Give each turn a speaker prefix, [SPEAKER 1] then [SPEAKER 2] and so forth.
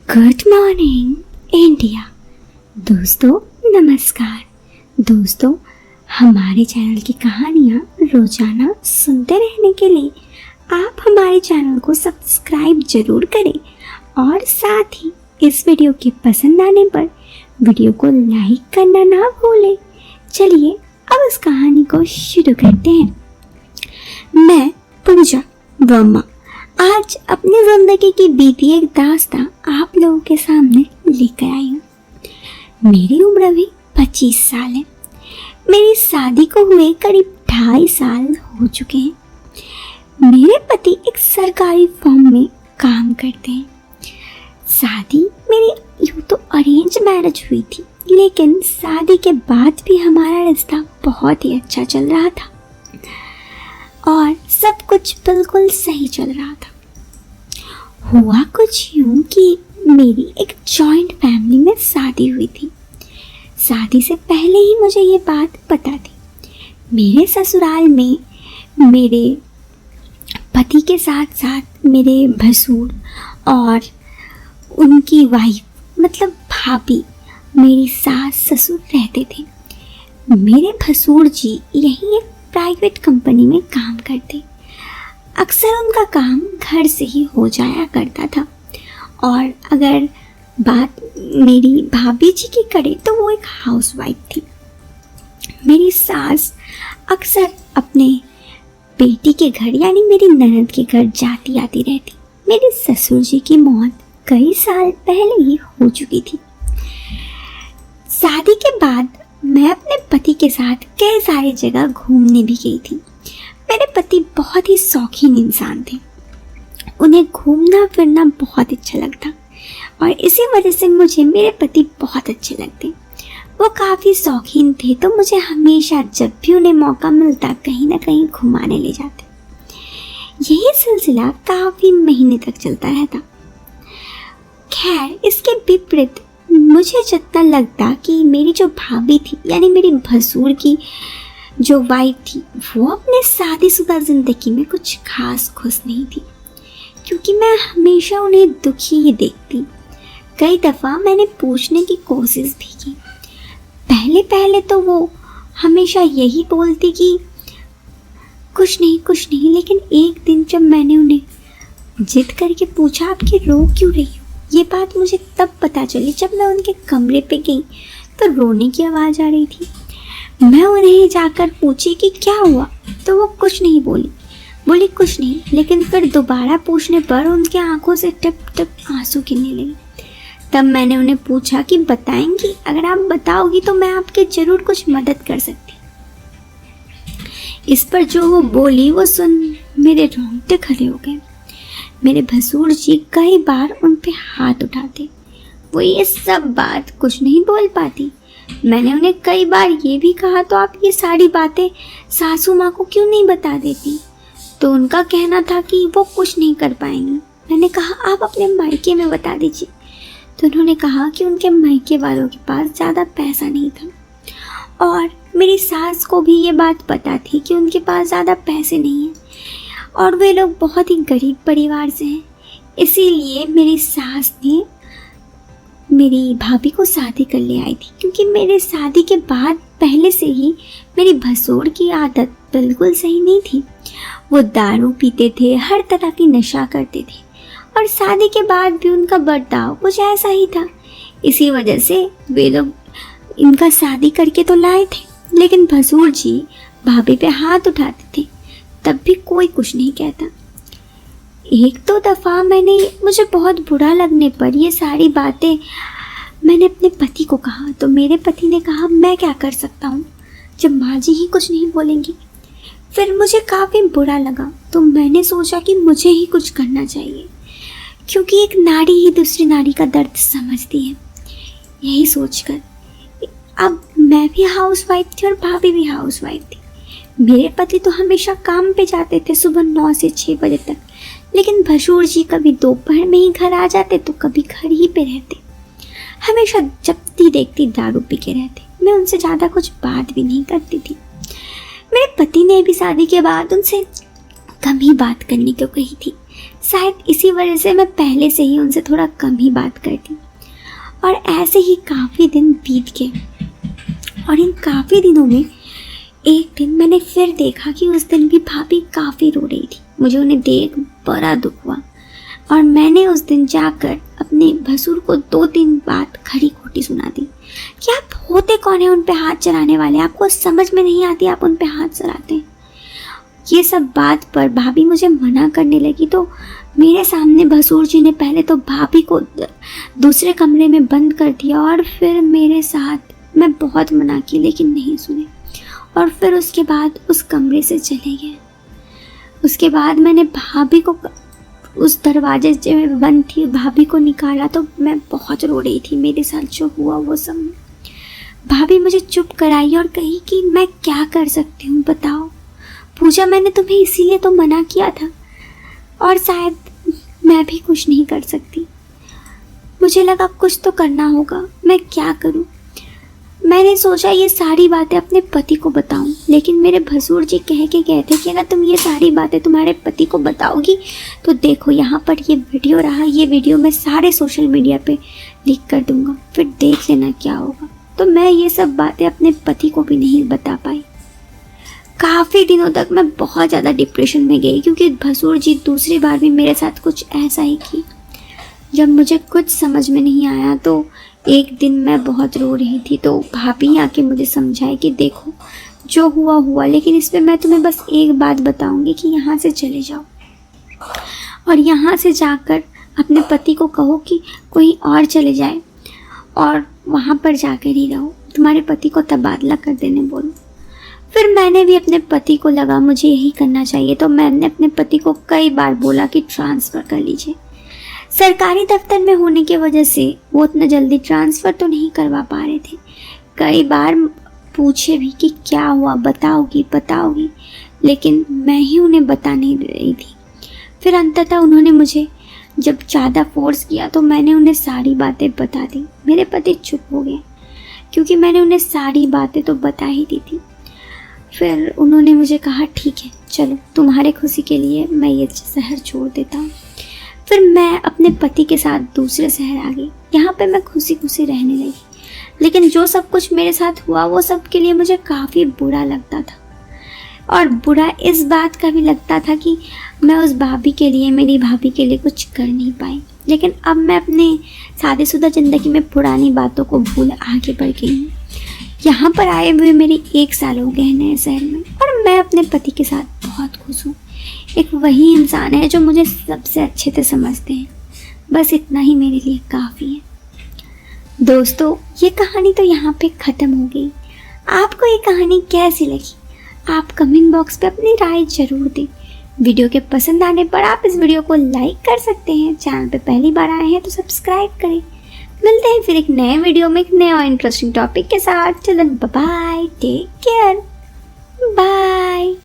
[SPEAKER 1] Good morning India. दोस्तों नमस्कार। दोस्तों, हमारे चैनल की कहानियाँ रोजाना सुनते रहने के लिए आप हमारे चैनल को सब्सक्राइब जरूर करें और साथ ही इस वीडियो के पसंद आने पर वीडियो को लाइक करना ना भूलें। चलिए अब इस कहानी को शुरू करते हैं। मैं पूजा वर्मा आज अपनी जिंदगी की बीती एक दास्तां आप लोगों के सामने लेकर आई हूँ। मेरी उम्र अभी 25 साल है। मेरी शादी को हुए करीब 2.5 साल हो चुके हैं। मेरे पति एक सरकारी फर्म में काम करते हैं। शादी मेरी यूँ तो अरेंज मैरिज हुई थी, लेकिन शादी के बाद भी हमारा रिश्ता बहुत ही अच्छा चल रहा था और सब कुछ बिल्कुल सही चल रहा था। हुआ कुछ यूं कि मेरी एक जॉइंट फैमिली में शादी हुई थी। शादी से पहले ही मुझे ये बात पता थी। मेरे ससुराल में मेरे पति के साथ साथ मेरे भसुर और उनकी वाइफ मतलब भाभी, मेरी सास ससुर रहते थे। मेरे भसुर जी यही एक प्राइवेट कंपनी में काम करते। अक्सर उनका काम घर से ही हो जाया करता था और अगर बात मेरी भाभी जी की करें तो वो एक हाउसवाइफ थी। मेरी सास अक्सर अपने बेटी के घर यानी मेरी ननद के घर जाती आती रहती। मेरे ससुर जी की मौत कई साल पहले ही हो चुकी थी। शादी के बाद मैं अपने पति के साथ कई सारी जगह घूमने भी गई थी। मेरे पति बहुत ही शौकीन इंसान थे। उन्हें घूमना फिरना बहुत अच्छा लगता और इसी वजह से मुझे मेरे पति बहुत अच्छे लगते। वो काफ़ी शौकीन थे तो मुझे हमेशा जब भी उन्हें मौका मिलता कहीं ना कहीं घुमाने ले जाते। यही सिलसिला काफ़ी महीने तक चलता रहता। खैर, इसके विपरीत मुझे जितना लगता कि मेरी जो भाभी थी यानी मेरी भसुर की जो वाइफ थी वो अपने शादीशुदा ज़िंदगी में कुछ खास खुश नहीं थी, क्योंकि मैं हमेशा उन्हें दुखी ही देखती। कई दफ़ा मैंने पूछने की कोशिश भी की। पहले पहले तो वो हमेशा यही बोलती कि कुछ नहीं, लेकिन एक दिन जब मैंने उन्हें जिद करके पूछा आप कि रो क्यों रही हो, ये बात मुझे तब पता चली जब मैं उनके कमरे पे गई तो रोने की आवाज़ आ रही थी। मैं उन्हें जाकर पूछी कि क्या हुआ तो वो कुछ नहीं बोली कुछ नहीं, लेकिन फिर दोबारा पूछने पर उनके आंखों से टप टप आंसू गिरने लगे। तब मैंने उन्हें पूछा कि बताएंगी, अगर आप बताओगी तो मैं आपकी ज़रूर कुछ मदद कर सकती। इस पर जो वो बोली वो सुन मेरे रोंगटे खड़े हो गए। मेरे भसुर जी कई बार उन पे हाथ उठाते। वो ये सब बात कुछ नहीं बोल पाती। मैंने उन्हें कई बार ये भी कहा तो आप ये सारी बातें सासू माँ को क्यों नहीं बता देती, तो उनका कहना था कि वो कुछ नहीं कर पाएंगी। मैंने कहा आप अपने मायके में बता दीजिए, तो उन्होंने कहा कि उनके मायके वालों के पास ज़्यादा पैसा नहीं था और मेरी सास को भी ये बात पता थी कि उनके पास ज़्यादा पैसे नहीं हैं और वे लोग बहुत ही गरीब परिवार से हैं। इसीलिए मेरी सास ने मेरी भाभी को शादी कर ले आई थी, क्योंकि मेरे शादी के बाद पहले से ही मेरी भसुर की आदत बिल्कुल सही नहीं थी। वो दारू पीते थे, हर तरह की नशा करते थे और शादी के बाद भी उनका बर्ताव कुछ ऐसा ही था। इसी वजह से वे लोग इनका शादी करके तो लाए थे, लेकिन भसुर जी भाभी पे हाथ उठाते थे, तब भी कोई कुछ नहीं कहता। एक दो दफ़ा मुझे बहुत बुरा लगने पर ये सारी बातें मैंने अपने पति को कहा, तो मेरे पति ने कहा मैं क्या कर सकता हूँ जब माँ जी ही कुछ नहीं बोलेंगी। फिर मुझे काफ़ी बुरा लगा तो मैंने सोचा कि मुझे ही कुछ करना चाहिए, क्योंकि एक नारी ही दूसरी नारी का दर्द समझती है। यही सोचकर अब मैं भी हाउसवाइफ थी और भाभी भी हाउसवाइफ थी। मेरे पति तो हमेशा काम पे जाते थे सुबह 9 से 6 बजे तक, लेकिन भसुर जी कभी दोपहर में ही घर आ जाते तो कभी घर ही पे रहते। हमेशा जब देखती दारू पी के रहते। मैं उनसे ज़्यादा कुछ बात भी नहीं करती थी। मेरे पति ने भी शादी के बाद उनसे कम ही बात करने को कही थी। शायद इसी वजह से मैं पहले से ही उनसे थोड़ा कम ही बात करती। और ऐसे ही काफ़ी दिन बीत गए और इन काफ़ी दिनों में एक दिन मैंने फिर देखा कि उस दिन भी भाभी काफ़ी रो रही थी। मुझे उन्हें देख बड़ा दुख हुआ और मैंने उस दिन जाकर अपने भसुर को 2-3 बात खरी खोटी सुना दी कि आप होते कौन है उन पे हाथ चलाने वाले, आपको समझ में नहीं आती, आप उन पे हाथ चलाते हैं। ये सब बात पर भाभी मुझे मना करने लगी तो मेरे सामने भसुर जी ने पहले तो भाभी को दूसरे कमरे में बंद कर दिया और फिर मेरे साथ मैं बहुत मना की लेकिन नहीं सुने और फिर उसके बाद उस कमरे से चले गए। उसके बाद मैंने भाभी को उस दरवाजे में बंद थी भाभी को निकाला तो मैं बहुत रो रही थी। मेरे साथ जो हुआ वो सब भाभी मुझे चुप कराई और कही कि मैं क्या कर सकती हूँ बताओ। पूजा मैंने तुम्हें इसीलिए तो मना किया था और शायद मैं भी कुछ नहीं कर सकती। मुझे लगा कुछ तो करना होगा, मैं क्या करूँ। मैंने सोचा ये सारी बातें अपने पति को बताऊं, लेकिन मेरे भसुर जी कह के गए थे कि अगर तुम ये सारी बातें तुम्हारे पति को बताओगी तो देखो यहाँ पर ये वीडियो रहा, ये वीडियो मैं सारे सोशल मीडिया पे लीक कर दूंगा, फिर देख लेना क्या होगा। तो मैं ये सब बातें अपने पति को भी नहीं बता पाई। काफ़ी दिनों तक मैं बहुत ज़्यादा डिप्रेशन में गई क्योंकि भसुर जी दूसरी बार भी मेरे साथ कुछ ऐसा ही की। जब मुझे कुछ समझ में नहीं आया तो एक दिन मैं बहुत रो रही थी तो भाभी आके मुझे समझाए कि देखो जो हुआ हुआ, लेकिन इस पे मैं तुम्हें बस एक बात बताऊंगी कि यहाँ से चले जाओ और यहाँ से जाकर अपने पति को कहो कि कोई और चले जाए और वहाँ पर जाकर ही रहो, तुम्हारे पति को तबादला कर देने बोलो। फिर मैंने भी अपने पति को लगा मुझे यही करना चाहिए तो मैंने अपने पति को कई बार बोला कि ट्रांसफ़र कर लीजिए। सरकारी दफ्तर में होने की वजह से वो उतना जल्दी ट्रांसफ़र तो नहीं करवा पा रहे थे। कई बार पूछे भी कि क्या हुआ, बताओगी, लेकिन मैं ही उन्हें बता नहीं दे रही थी। फिर अंततः उन्होंने मुझे जब ज़्यादा फोर्स किया तो मैंने उन्हें सारी बातें बता दी। मेरे पति चुप हो गए क्योंकि मैंने उन्हें सारी बातें तो बता ही दी थी। फिर उन्होंने मुझे कहा ठीक है चलो तुम्हारे खुशी के लिए मैं ये शहर छोड़ देता हूँ। फिर मैं अपने पति के साथ दूसरे शहर आ गई। यहाँ पे मैं खुशी खुशी रहने लगी, लेकिन जो सब कुछ मेरे साथ हुआ वो सब के लिए मुझे काफ़ी बुरा लगता था और बुरा इस बात का भी लगता था कि मैं उस भाभी के लिए, मेरी भाभी के लिए कुछ कर नहीं पाई। लेकिन अब मैं अपने शादीशुदा ज़िंदगी में पुरानी बातों को भूल आगे बढ़ गई हूँ। यहाँ पर आए हुए मेरी 1 साल हो गए हैं नए शहर में और मैं अपने पति के साथ बहुत खुश हूँ। एक वही इंसान है जो मुझे सबसे अच्छे से समझते हैं। बस इतना ही मेरे लिए काफ़ी है। दोस्तों ये कहानी तो यहाँ पे ख़त्म हो गई। आपको ये कहानी कैसी लगी आप कमेंट बॉक्स पे अपनी राय ज़रूर दें। वीडियो के पसंद आने पर आप इस वीडियो को लाइक कर सकते हैं। चैनल पे पहली बार आए हैं तो सब्सक्राइब करें। मिलते हैं फिर एक नए वीडियो में एक नए और इंटरेस्टिंग टॉपिक के साथ। चलो बाय, टेक केयर, बाय।